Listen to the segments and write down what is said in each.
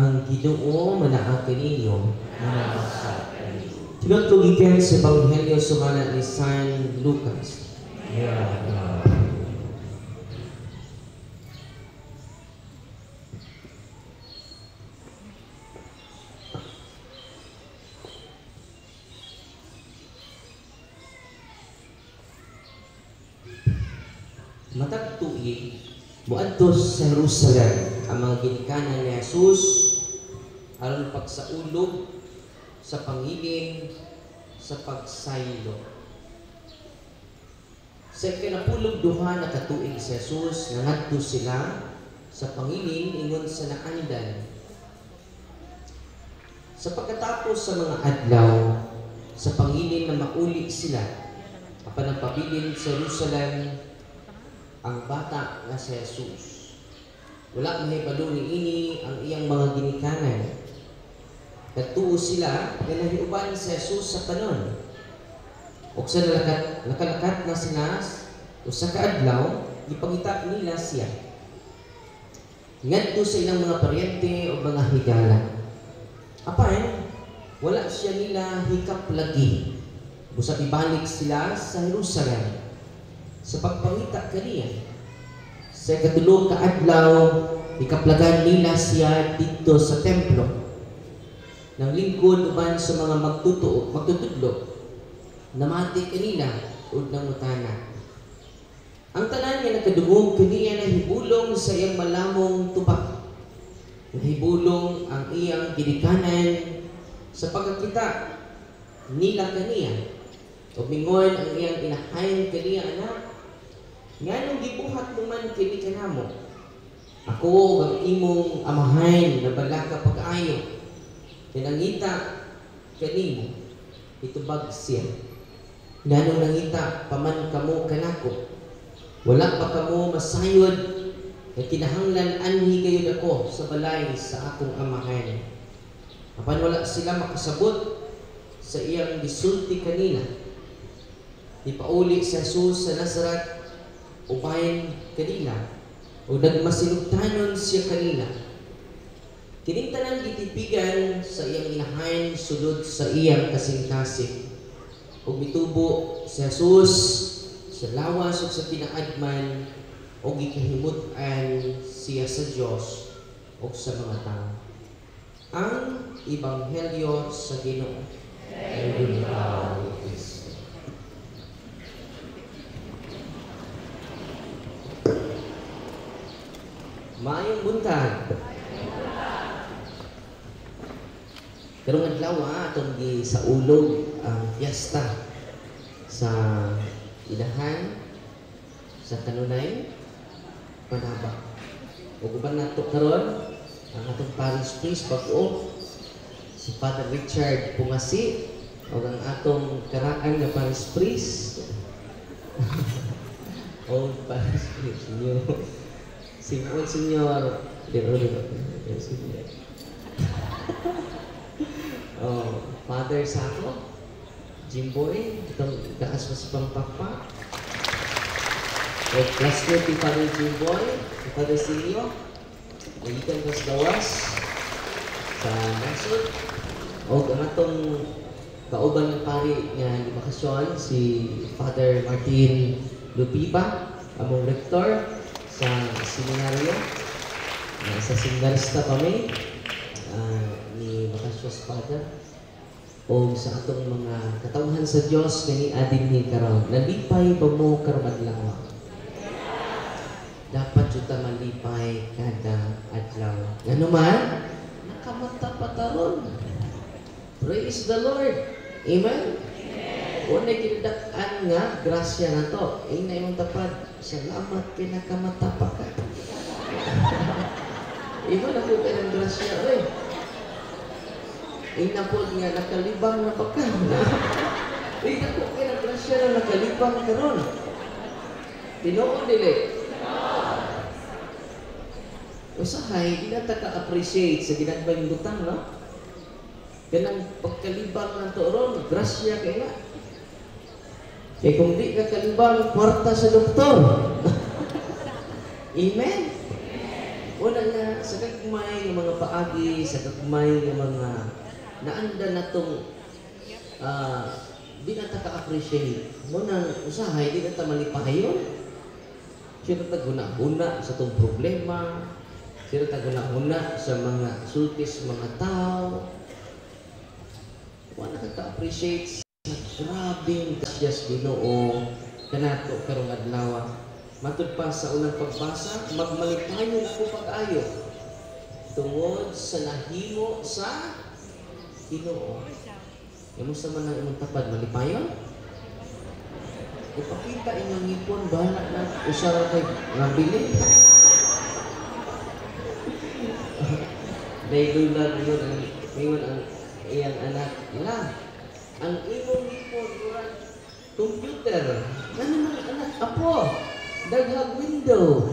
ang Ginoo manaag kaninyo. Tinod ko gikan sa Ebanghelyo sumala ni San Lucas. Matag tuig, muadtos sa Jerusalem ang mga ginikanan ni Jesus aron pagsaulog sa pangilin sa pagsaylo. Sa ikinapulog duha na katuig si Jesus, nangadto sila sa pangilin ingon sa naandan. Sa pagkatapos sa mga adlaw, sa pangilin na mauli sila, apan ang pabilin sa Jerusalem ang bata nga si Jesus. Wala mahibalo ni ini ang iyang mga ginikanan. Nagtuo sila na nahiuban si Jesus sa panon. O sa nakalakat na sinas, o sa kaadlaw, ipangita nila siya. Ngadto sa ilang mga paryente o mga higala. Apay, wala siya nila hikap lagi. Busa ibalik sila sa Jerusalem sa pagpangita kaniya. Sa katulong kaadlaw, ikaplagan nila siya dito sa templo. Nang lingkod uban sa mga magtutudlo, namati kanila o nangutana. Ang tanan niya nakadungog kaniya na hibulong sa iyang malamong tubak. Nahibulong ang iyang ginikanan sa pagkakita nila kaniya. O mingon ang iyang inahayin kaniya anak. Nga nung gibuhat mo man kini kanamo, ako ang imong amahain na balaka pag-ayo, pinangita kanimo, itubag siya. Nga nung nangita, paman kamo kanako, wala pa kamo masayod, na kinahanglan anhi kayo ako sa balay sa akong amahain. Apan wala sila makasabot sa iyang gisulti kanila. Ipauli si Jesus sa Nazaret, ubayin kanila o nagmasinugtanon siya kanila. Kining tanan gitipigan sa iyang inahain sulod sa iyang kasing-kasing. O mitubo si Jesus sa lawas o sa pinaadman o gikahimut-an siya sa Dios o sa mga tao. Ang Ebanghelyo sa Ginoo. Maayong buntag. Karong adlaw atong gi sa ulog ang fiesta sa ilahan sa kanunay Panaba. Ug uban nato karon ang atong parish priest bag-o si Father Richard Pungasi ug ang atong karaan nga parish priest old parish priest niyo Simon Senyor Father Sako Jimboy itong taas mo sa pangpapa classmate ni Father Jimboy Father Silio nagikan ko sa gawas sa nasod o ang atong kauban ng pari nga di bakasyon si Father Martin Lupiba among rector sa seminaryo sa Singarista kami ni Bakasyos Father o sa atong mga katawhan sa Diyos kani adin ni karon nalipay pa mo karong adlaw dapat juta malipay kada adlaw ngano man nakamata pa taron praise the Lord amen una kinadak-an nga grasya na to ina imong tapad salamat kay nakamata pa ka iba na po kayo ng grasya oy ina po nga nakalibang na pa ka ina po kayo ng grasya na nakalibang ka ron tinoon dili usahay ina ta ka-appreciate sa ginagbayang butang no ganang pagkalibang na to ron grasya kay nga kaya kung di ka kalibang, kwarta sa doktor. Amen? Una nga, sa kagmay ng mga paagi, sa kagmay ng mga naanda na itong di na ta ka-appreciate. Munang usahay, di na ta malipahayon. Sino ta guna-guna sa itong problema. Sino ta guna-guna sa mga sultis mga tao. Wala ka-appreciate sa grabing kasyas Ginoo kanato karong adlaw. Matud pa sa unang pagbasa, magmalipayon ako pag-ayo tungod sa nahimo sa Ginoo. Kamusta man ang imong tapad, malipayon? Ipakita inyong ngipon, bahala na usara kay nabili. Dahil ngayon ang iyang anak nila. Ang imong ngipon, murag computer. Ano man anak? Apo, daghang window.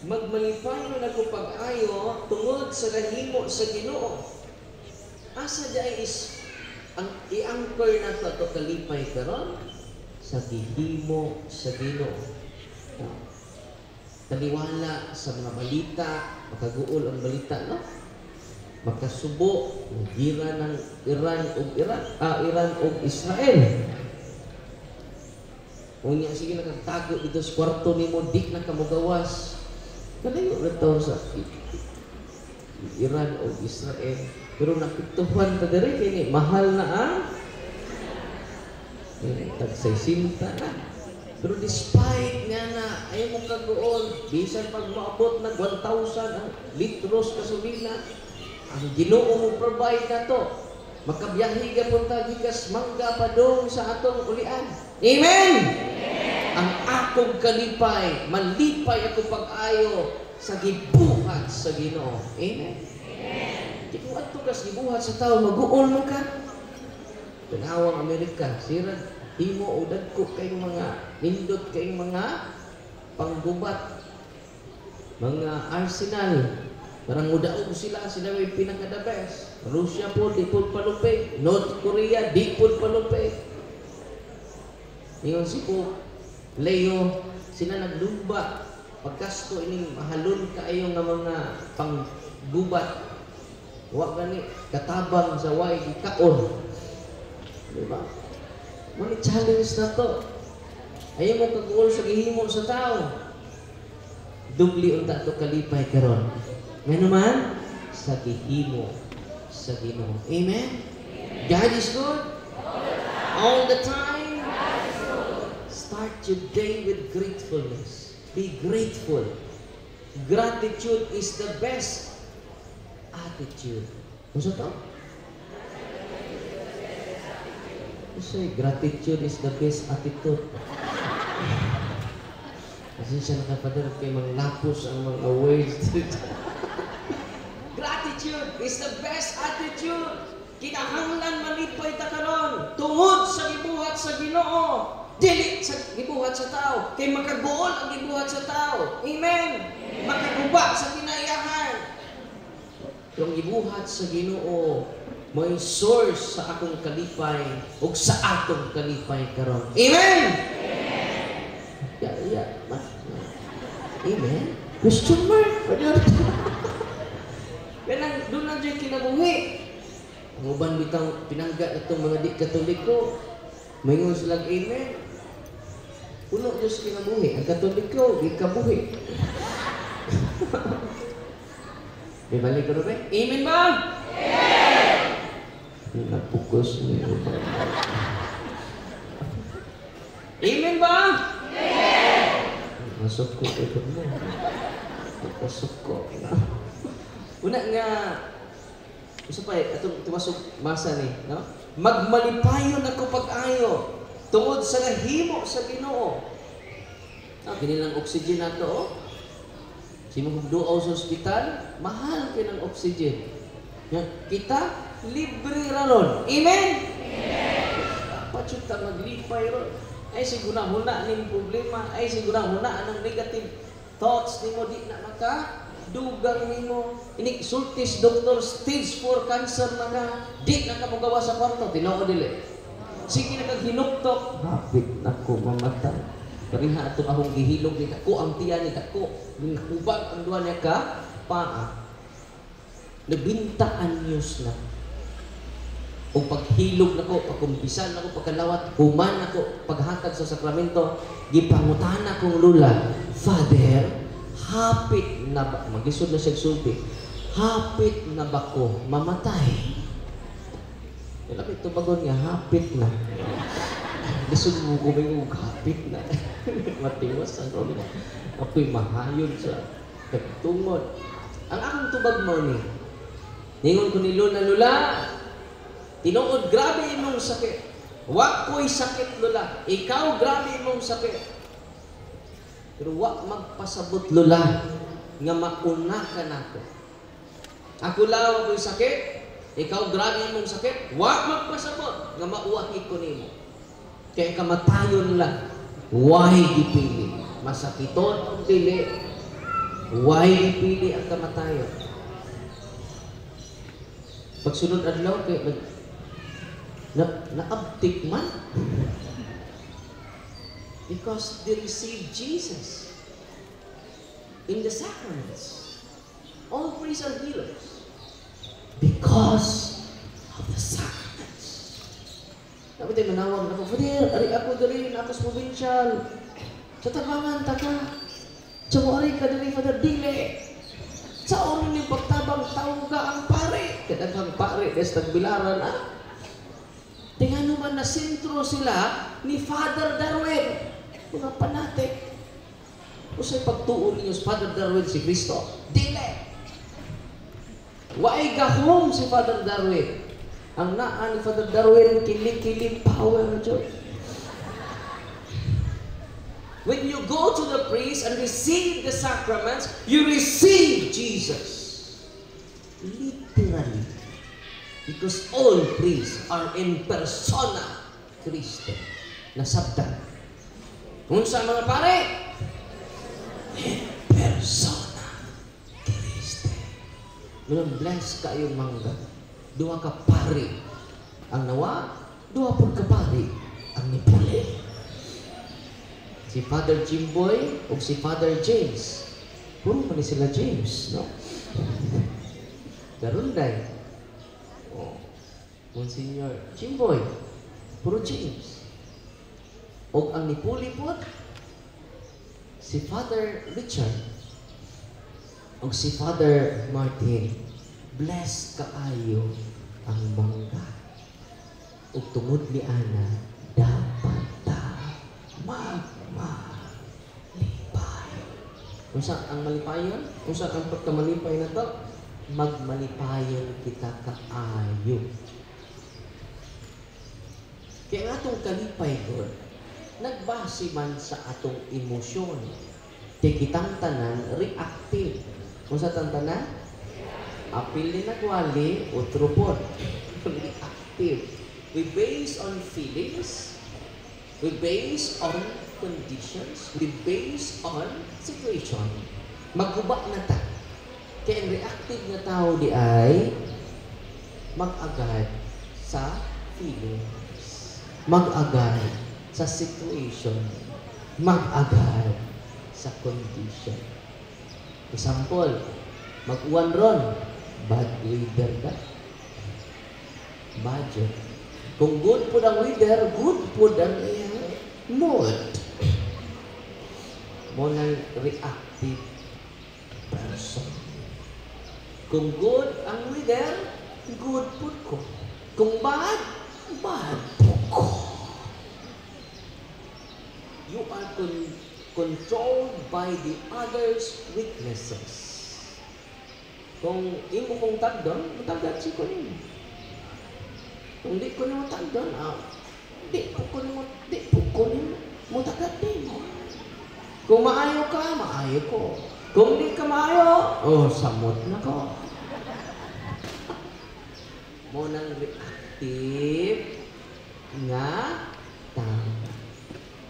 Magmalipayon ako pag-ayo tungod sa nahimo sa Ginoo. Asa dai is ang i-anchor na to kalipay karon sa gihimo sa Ginoo. Taliwala sa mga balita, makaguol ang balita, no? Makasubo ng gira ng Iran o Israel. Unya sige nakatago dito sa kwarto nimo, dik na kamugawas. Kalayo na to sa Iran o Israel. Pero nakituhan ta diri kini mahal na ang tagsay sinta na. Pero despite nga na ayaw mo kaguon, bisan pag maabot na 1,000 ang litros kasulina, ang Ginoo mo provide na to. Makabiyahe ka punta gikas mangga pa dong sa atong ulian. Amen! Ang akong kalipay, malipay ako pag-ayo sa gibuhat sa Ginoo. Amen? Kung ato kas gibuhat sa tao, mag-uol mo ka. Pinawang Amerika, sirad, himo o dagko kayong mga, nindot kayong mga panggubat, mga arsenal. Parang mudaog sila may pinaka-the best. Russia po, di po palupig. North Korea, di po palupig. Ngayon si po, Leo, sila naglumba. Pagkasto ining mahalon kaayo nga mga panggubat. Huwag gani katabang sa way kaon. Diba? Mali challenge na to. Ayaw mo kaguol sa gihimo sa tao. Dubli unta to kalipay karon. Nga naman sa gihimo sa Ginoo. Amen? God is good all the time. Start your day with gratefulness. Be grateful. Gratitude is the best attitude. Ano to? Kasi gratitude is the best attitude. Kasi siya nakapadar kay mga lapos ang mga words. Gratitude is the best attitude. Kinahanglan malipay ta karon tungod sa gibuhat sa Ginoo. Dili sa gibuhat sa tao. Kay makagool ang gibuhat sa tao. Amen. Makaguba sa kinaiyahan. Yung gibuhat sa Ginoo, may source sa akong kalipay ug sa akong kalipay karon. Amen. Yeah. Amen. Question mark. Kanang doon na dyan kinabuhi. Ang uban bitang pinangga itong mga di-katoliko. Mayroon silang amen. Puno Diyos kinabuhi. Ang katoliko, ikabuhi. May balik ko na ba? Amen ba? Amen! Napukus niyo ba? Amen ba? Amen! Masok ko ito mo. Masok ko. Una nga, isa pa itong tumasok masa ni, no? Magmalipayon ako pag-ayo tungod sa nahimo sa Ginoo. Kinilang oxygen na to, oh. Si mga duaw sa ospital, mahal kayo ng oxygen. Kita, libre raron. Amen? Amen! Pachuta maglipay ron. Ay sigura muna ning problema. Ay sigura muna anong negative thoughts ni mo di na dugang nimo. Ini sultis doktor stage 4 cancer na ka. Di na ka magawa sa kwarto. Tinoo dili. Sige na kag hinuktok. Hapit na ko mamatay. Pariha atong akong gihilog ni dako ang tiyan ni dako. Nakubag ang duwa niya ka paa. Nabintaan news na. O paghilog nako, pagkumpisan nako, pagkalawat, human nako, paghatag sa sakramento, gipangutan akong lula, Father, hapit na ba, magisod na siya sulti, hapit na ba ko mamatay? Lapit ito bagon nga, hapit na. Lisod mo kumingog, hapit na. Matiwas ang rolo. Ako'y mahayod sa nagtungod. Ang akong tubag mo ni, ningon ko ni Lula, tinuod, grabe imong sakit. Wa ko'y sakit, Lula. Ikaw, grabe imong sakit. Pero wa magpasabot, Lula, nga mauna ka nako. Ako lang ko'y sakit. Ikaw, grabe imong sakit. Wa magpasabot nga mauwahi ko nimo. Kaya kamatayon lang. Why gipili? Masakiton o dili. Why gipili ang kamatayon? Pagsunod adlaw kay naabtik man. Because they received Jesus in the sacraments. All priests are healers because of the sacraments. Dapat tayo manawag na ko, Father, ari ako dali na ako sa provincial. Sa tabangan, taka. Tsawari ka dali, Father, dili. Sa orin yung pagtabang tao ka ang pare. Kadaghang pare, des tagbilaran, Tingnan naman na sentro sila ni Father Darwin. Mga panatik. O sa'y pagtuon ninyo sa Father Darwin si Kristo? Dili. Waay gahom si Father Darwin. Ang naan ni Father Darwin, kilig-kilig power, Diyos. When you go to the priest and receive the sacraments, you receive Jesus. Literally. Because all priests are in persona Cristo. Nasabdan. Kung sa mga pare, in persona Cristo. Walang bless kayong mangga. Dua ka pare. Ang nawa, dua po ka pare. Ang nipuli. Si Father Jimboy o si Father James. Puro man sila James, no? Garunday. Monsignor Jimboy, puro James. O ang nipuli po, si Father Richard, o si Father Martin. Bless kaayo ang mangga. O tungod ni Ana, dapat ta magmalipay. Kung saan ang malipayon? Kung saan ang pagkamalipay na to? Magmalipayon kita kaayo. Kaya nga itong kalipay ko, nagbase man sa atong emosyon. Kaya kitang tanan, reactive. Kung sa tanan, apil din nagwali o trupot. Reactive. We base on feelings. We base on conditions. We base on situation. Magguba na ta. Kaya ang reactive na tao di ay mag-agad sa feeling. Mag-agad sa situation, mag-agad sa condition. Example, mag-uwan ron, bad weather ka. Budget. Kung good po ang weather, good po ang mood. Mo ng reactive person. Kung good ang weather, good po ko. Kung bad, bad po ko. You are controlled by the other's weaknesses. Kung imo kong tagdon, matagad si ko nimo. Kung di ko nimo tagdon, di po ko nimo, matagad nimo. Kung maayo ka, maayo ko. Kung di ka maayo, samot na ko. Mo nang reactive nga tao.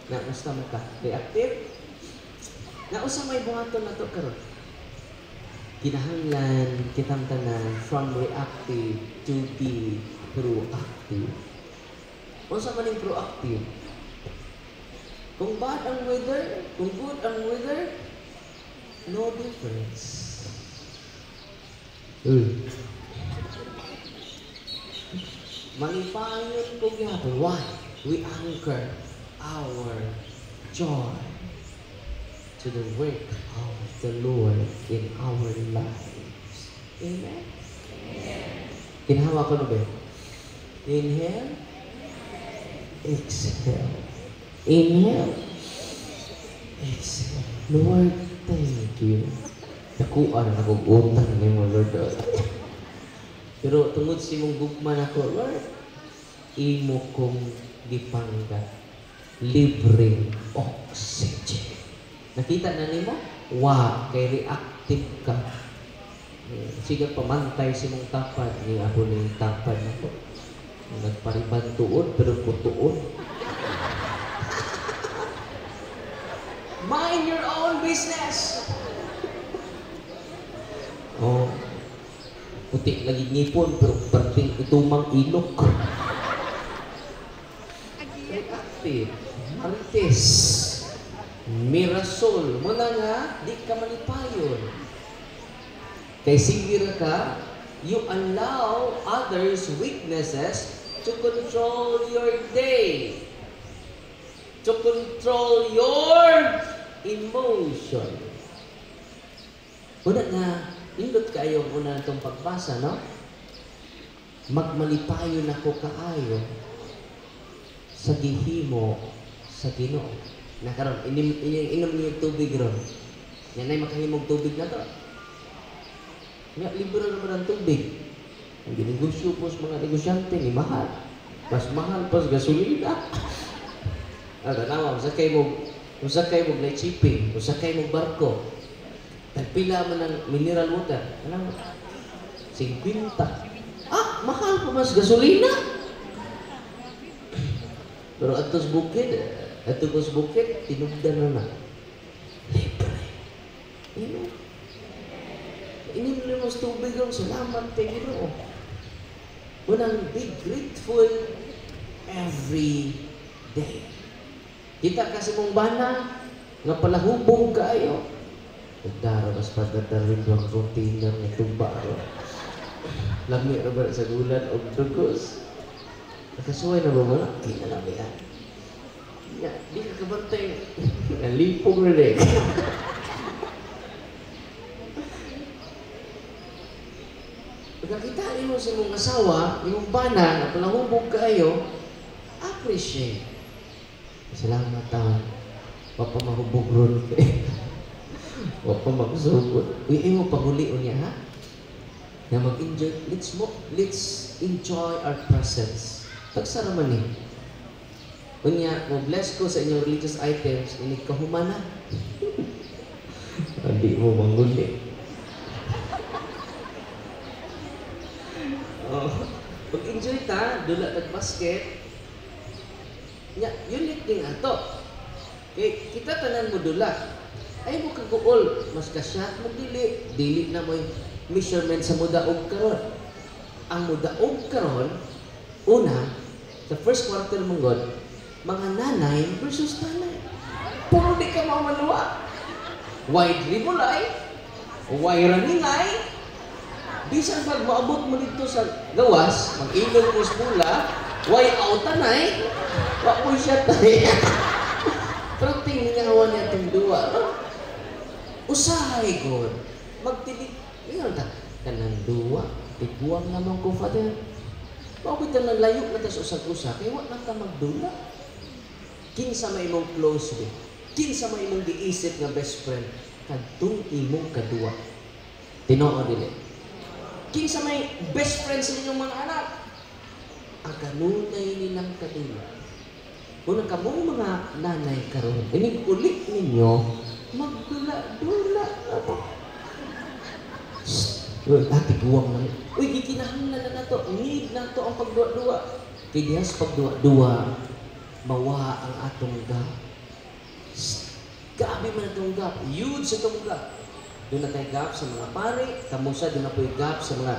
Nausta mo ka? Reactive? Nausa may buhaton na to karon. Kinahanglan kitang tanan from reactive to be proactive. Unsa man yung proactive? Kung bad ang weather, kung good ang weather, no difference. Malipayon ko gyapon. Why? We anchor our joy to the work of the Lord in our lives. Amen? Kinhawa ko na ba? Inhale. Exhale. Inhale. Exhale. Lord, thank you. Nakuha na akong utang ni mo, Lord. Pero tungod si mong gugman ako, Lord, imo kong gipangga. Libreng oxygen. Nakita na nimo? Wow, kay reactive ka. Sige, pamantay si mong tapad. Ni ako na yung tapad na ko. Nagpariban tuon, pero kutuon. Mind your own business! Oh, puti lagi ngipon, pero perting itumang ilok. Reactive, marites, mirasol. Muna nga, di ka malipayon. Kay sigira ka, you allow others' weaknesses to control your day, to control your emotion. Una nga, indot kayo una itong pagbasa, no? Magmalipayon ako kaayo sa gihimo sa Ginoo. Nakaroon, inom niyo tubig ron. Yan ay makahimog tubig na to. Nga, libro naman ang tubig. Ang ginegosyo po sa mga negosyante, ni mahal. Mas mahal pa sa gasolina. Tanawa, usakay mo na shipping, usakay mo barko. Nagpila man ng mineral water. Alam mo? 50. Ah, mahal pa mas gasolina. Pero atos bukid, tinugdan na. Libre. Amen. Inim mo sa tubig ang salamat kay Ginoo. Unang be grateful every day. Kita kasi mong bana, nga palahubong kayo. Pagdara, mas pagdadarin ang routine ng tumba. Lami na ba sa gulan o dugos? Nakasuway na ba mo? Kinalami yan. Di ka kabantay. Nalipong na rin. Pagkakitain mo sa mong asawa, yung bana na palahubog kayo, appreciate. Salamat taon. Wapa mahubog ron kayo. Wapa magsugod. Uy, mo panguli niya, ha? Na mag-enjoy. Let's enjoy our presence. Tagsara man eh. Unya, bless ko sa inyong religious items, inig kahumana. Hindi mo manguli. Pag-enjoy ta, dula tag-basket, unit din ato. Kaya kita tanan mo dula. Ay mo kaguol, mas kasyat mo dili na mo measurement sa mudaog karon. Ang mudaog karon, una, sa first quarter mong God, mga nanay versus nanay. Puro di ka mamaluwa. Wide ribulay, wide raningay. Bisan pag maabot mo dito sa gawas, mag-ilog mo mula, why autanay, wakoy siya tayo. Pero tingningawan niya itong duwa, no? Usahay ko, magtilig, yun ta, kanang duwa, tiguang naman ko, Father. Bakit ka naglayo na ta sa usag-usa, kaya wala na ta magdula. Kinsa may imong close with, kinsa may imong giisip nga best friend, kadtong imong kadua. Tinoo dili. Kinsa may best friend sa inyong mga anak, ang kanunay nilang kadula. Kung kamong mga nanay karon, inig-ulit ninyo, magdula-dula. Ati guwang lang. Uy, gikinahanglan na nato. Need na to ang pagdua-dua. Kaya dihas pagdua-dua, mawa ang atong gap. Gabi man atong gap. Huge sa atong gap. Doon na tayo gap sa mga pare, kamusa doon na po yung gap sa mga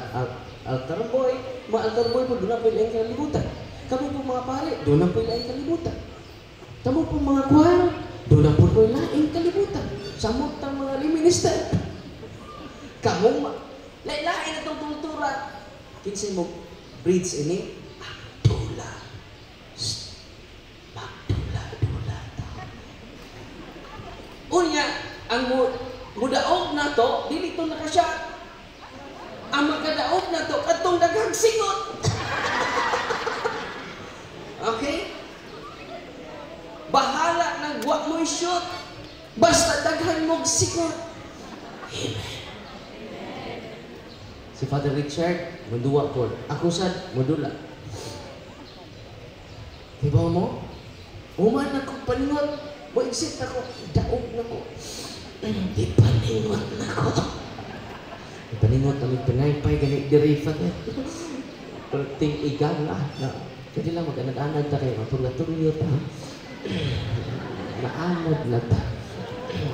altar boy. Mga altar boy po, doon na po yung kalibutan. Kami po mga pare, doon na po yung kalibutan. Tamo po mga kuhara. Doon na po ko laing kalibutan. Samot ang mga minister. Kamong lain-lain na itong kultura. Kinsay mo breeds ini? Magdula. Magdula-dula. Unya, ang mudaog na to, dili to nakasya. Ang magkadaog na to, katong daghang singot. Okay? Bahala ng wa mo shoot. Basta daghan mong sikot. Amen. Si Father Richard, munduwa po. Ako sad, mudula. Diba mo? Uman ako paningot. Mo exit ako. Daog na ko. Di paningot na ko. Paningot kami pinaypay. Ganit diri, Father. Perting igala. Kaya lang mag-anad-anad ta kayo. Purgatorio ta. Naanad na ta.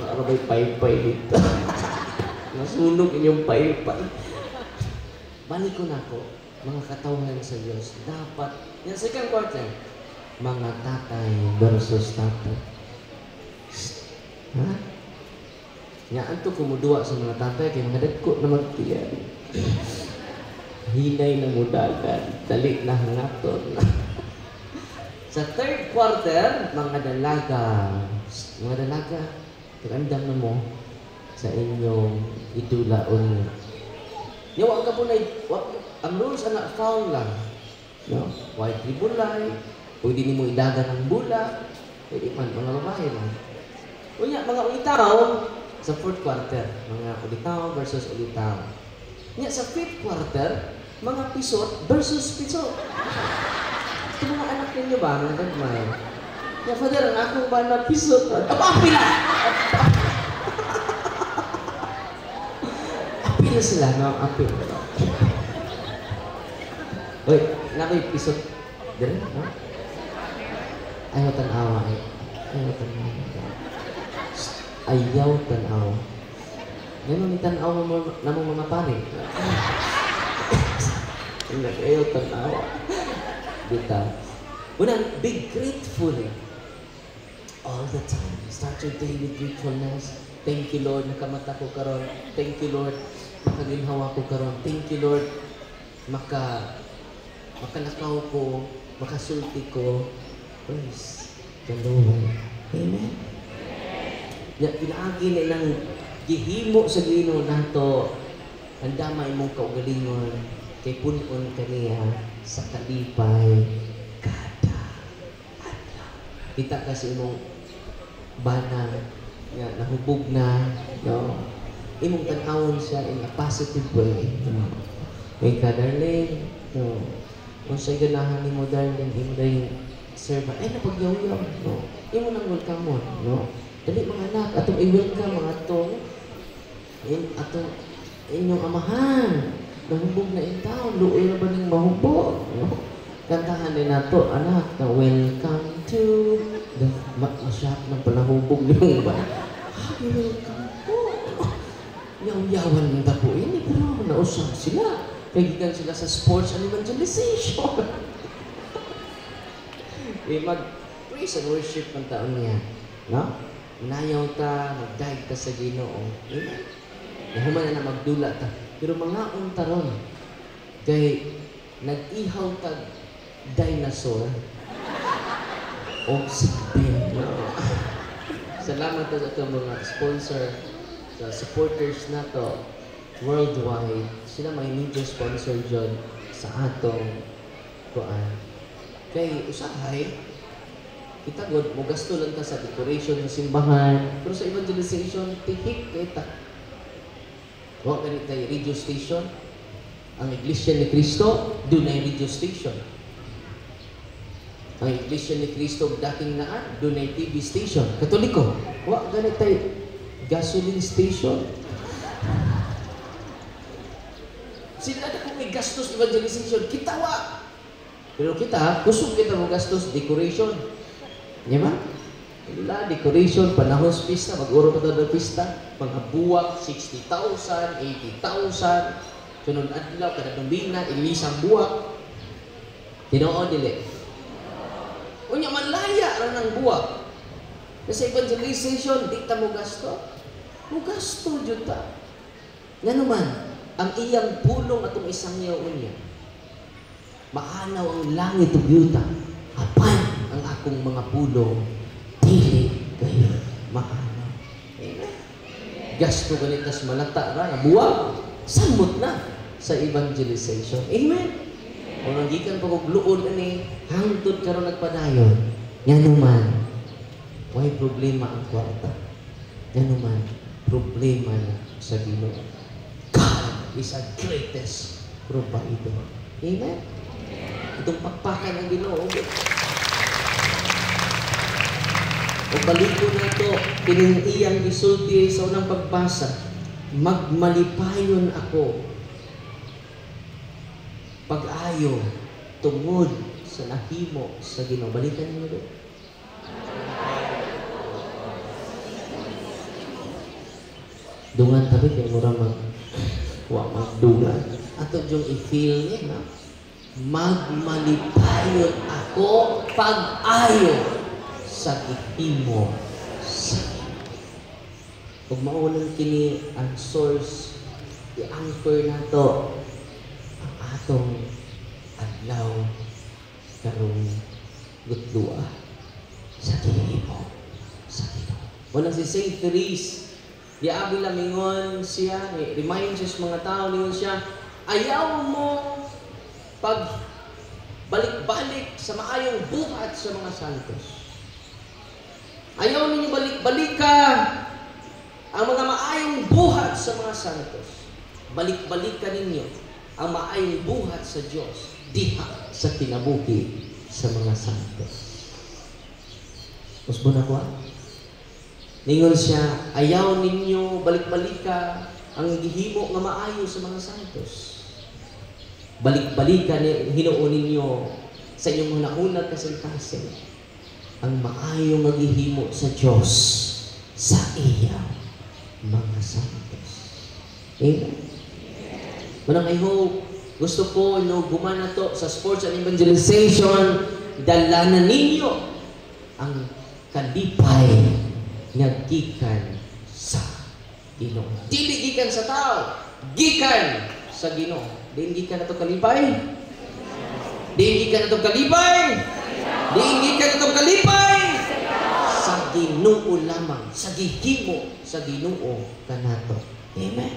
Para may paypay dito. Nasunog inyong paypay. Balik ko na ko, mga katawhan sa Diyos. Dapat, yan second quarter, mga tatay versus tatay. Ha? Nga, anto kumuduwa sa mga tatay, kaya mga dagko na magtiyan. Hinay na mudagan, dali na hangaton. Sa third quarter, mga dalaga. Mga dalaga, kagandam na mo sa inyong idulaon. Yawa ka po na, ang rules anak foul lang. No? White tribulay, pwede ni mo idagan ng bula, pwede man, mga babae man. Unya, mga ulitaw, sa fourth quarter, mga ulitaw versus ulitaw. Unya, sa fifth quarter, mga pisot versus pisot. Ito mga anak ninyo ba, mga gagmay? Ya, Father, ang akong ba na pisot? Apila! Apila sila, no? Apila. Uy, nako'y pisot. Dere, no? Ayaw tanawa, eh. Ayaw tanawa. Ayaw tanawa. Ngayon, ni tanawa mo na mong mga pare. Ayaw tanawa. Dita. Unang, be grateful all the time. Start your day with gratefulness. Thank you, Lord, nakamata ko karon. Thank you, Lord, makaginhawa ko karon. Thank you, Lord, makalakaw ko, makasulti ko. Praise the Lord. Amen. Ya, pinaagi na ng gihimo sa Ginoo nato. Ang damay mong kaugalingon kay punon kaniya sa kalipay kada adlaw. Kita kasi imong bana nga nahubog na, no? Imong tan-awon siya in a positive way. May ka, darling, no? Kung sa'y ganahan ni mo, darling, imo na yung servant, ay napagyaw-yaw, no? Imo nang welcome mo, no? Dali mga anak, atong i-welcome mga atong inyong amahan. Nahubog na itaw, luoy na ba ning mahubog? No? Kantahan din nato, anak, na welcome to the masyap ng palahubog yung ba? Welcome po. Yaw-yawan ng tapo ini, pero nausap sila. Kagigan sila sa sports and evangelization. Mag-praise and worship ng taon niya. No? Nayaw ta, mag-dive ta sa Ginoo. Amen? Nahuman na magdula ta. Pero mga untaron, kay nag-ihaw ta dinosaur o sikbin. No? Salamat sa itong mga sponsor, sa supporters na to worldwide. Sila may major sponsor dyan sa atong kuan. Kay usahay, kita god mo gasto lang ta sa decoration ng simbahan, pero sa evangelization tihik kay ta. Wa ganit tay radio station. Ang Iglesia ni Cristo dunay radio station. Ang Iglesia ni Cristo dating naan dunay TV station. Katoliko, wa ganit tay gasoline station. Sila na kung may gastos evangelization, kita wa. Pero kita, kusog kita mo gastos decoration. Di ba? Wala, decoration, panahon sa pista, mag-uro pa tayo ng pista, mga buwak, 60,000, 80,000, sunod adlaw, kada dumbina, ilisang buwak. Tinoon dili. Unya malaya ra ng buwak. Kasi evangelization, di ta mo gasto. Mo gasto jud ta. Ngano man, ang iyang pulong atong isang yaw unya. Maanaw ang langit ug yuta. Apan ang akong mga pulong dili kayo maanaw. Amen. Gasto ganitas malata ra nga buwak. Samot na sa evangelization. Amen. Kung nagikan pa kong luod ani, hangtod karon nagpadayon. Ngano man, may problema ang kwarta. Ngano man, problema na sa Ginoo. God is our greatest provider. Amen? Itong pakpakan ng Ginoo. O balik ko na ito, pinintiyang isulti sa unang pagbasa, magmalipayon ako pag-ayo tungod sa nahimo sa Ginoo. Balikan niyo doon. Dungan tabi kay mura magdungan. Ato yung i-feel niya na magmalipayon ako pag-ayo sa gihimo sa Ginoo. Kung maulang kini ang source, i-anchor na to ang atong adlaw karong gudlua sa gihimo sa Ginoo. Walang si Saint Therese, di abi lamingon siya, remind siya sa mga tao, ningon siya, ayaw mo pag balik-balik sa maayong buhat sa mga santos. Ayaw ninyo balik-balika ang mga maayong buhat sa mga santos. Balik-balikan ninyo ang maayong buhat sa Diyos diha sa kinabuhi sa mga santos. Usbo na ko. Ningon siya, ayaw ninyo balik-balika ang gihimo nga maayo sa mga santos. Balik-balika hinuon ninyo sa inyong hunahunag kasintasin ang maayo nga gihimo sa Dios sa iyang mga santos. Amen. Manang I hope gusto ko gumana to sa sports and evangelization, dalanan ninyo ang kalipay nga gikan sa Ginoo. Dili gikan sa tao, gikan sa Ginoo. Diin gikan nato kalipay. Diin gikan nato kalipay. Diin gikan nato kalipay sa Ginoo lamang, sa gihimo sa Ginoo kanato. Amen.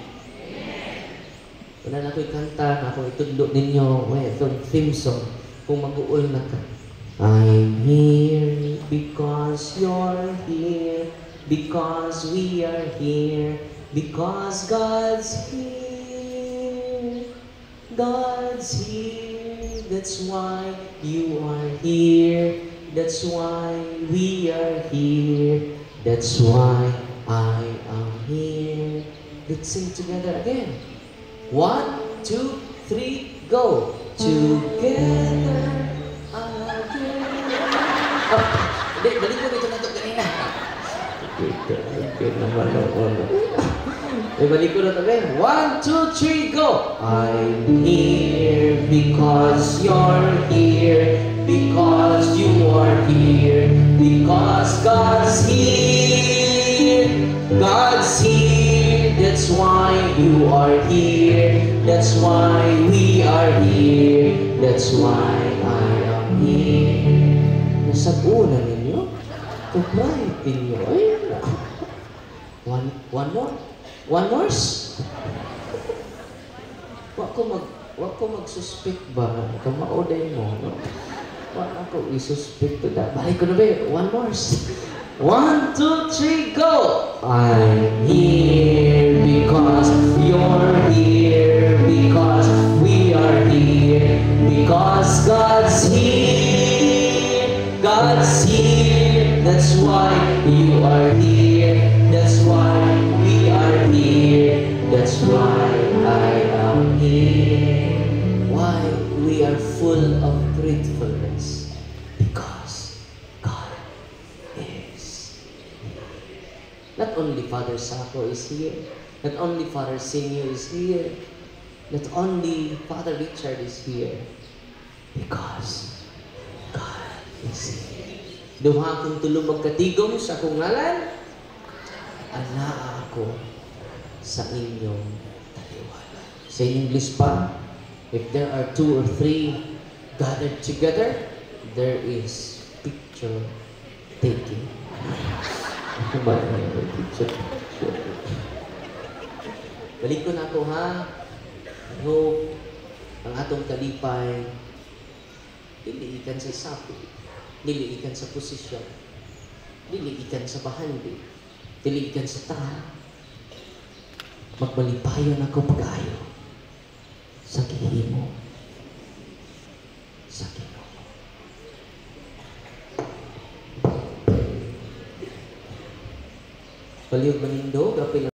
Wala na ko'y kanta na akong itudlo ninyo, itong theme song, kung mag-uul na ka. I'm here because you're here, because we are here, because God's here. God's here, that's why you are here, that's why we are here, that's why I am here. Let's sing together again. 1, 2, 3, go! Together again. Oh, hindi, balik ko dito na ito kanina. Okay naman ako. Balik ko na ito again. 1, 2, 3, go! I'm here because you're here, because you are here, because God's here. God's here, that's why you are here, that's why we are here, that's why I am here. Nasabunan ninyo? Kubright ninyo. Ayun na. One more? One more? Wag ko mag-suspect ba? Kamauday mo. No? Wag ako i-suspect to that. Balik ko na ba? One more. 1, 2, 3, go! I'm here because you're here, because we are here, because God's here. God's here, that's why you are here, that's why we are here, that's why I am here. Why we are full of gratefulness? Because God is here. Not only Father Sako is here, not only Father Senyo is here, not only Father Richard is here, because God is here. Duha kung tulo magkatigom sa akong ngalan, anaa ako sa inyong taliwala. Sa English pa, if there are 2 or 3 gathered together, there is picture taking. Balik ko na ako ha. I hope ang atong kalipay dili ikan sa sapi, dili ikan sa posisyon, dili ikan sa bahandi, dili ikan sa tara. Magmalipayon ako pag-ayo sa gihimo sa Ginoo. Palihog manindog, apil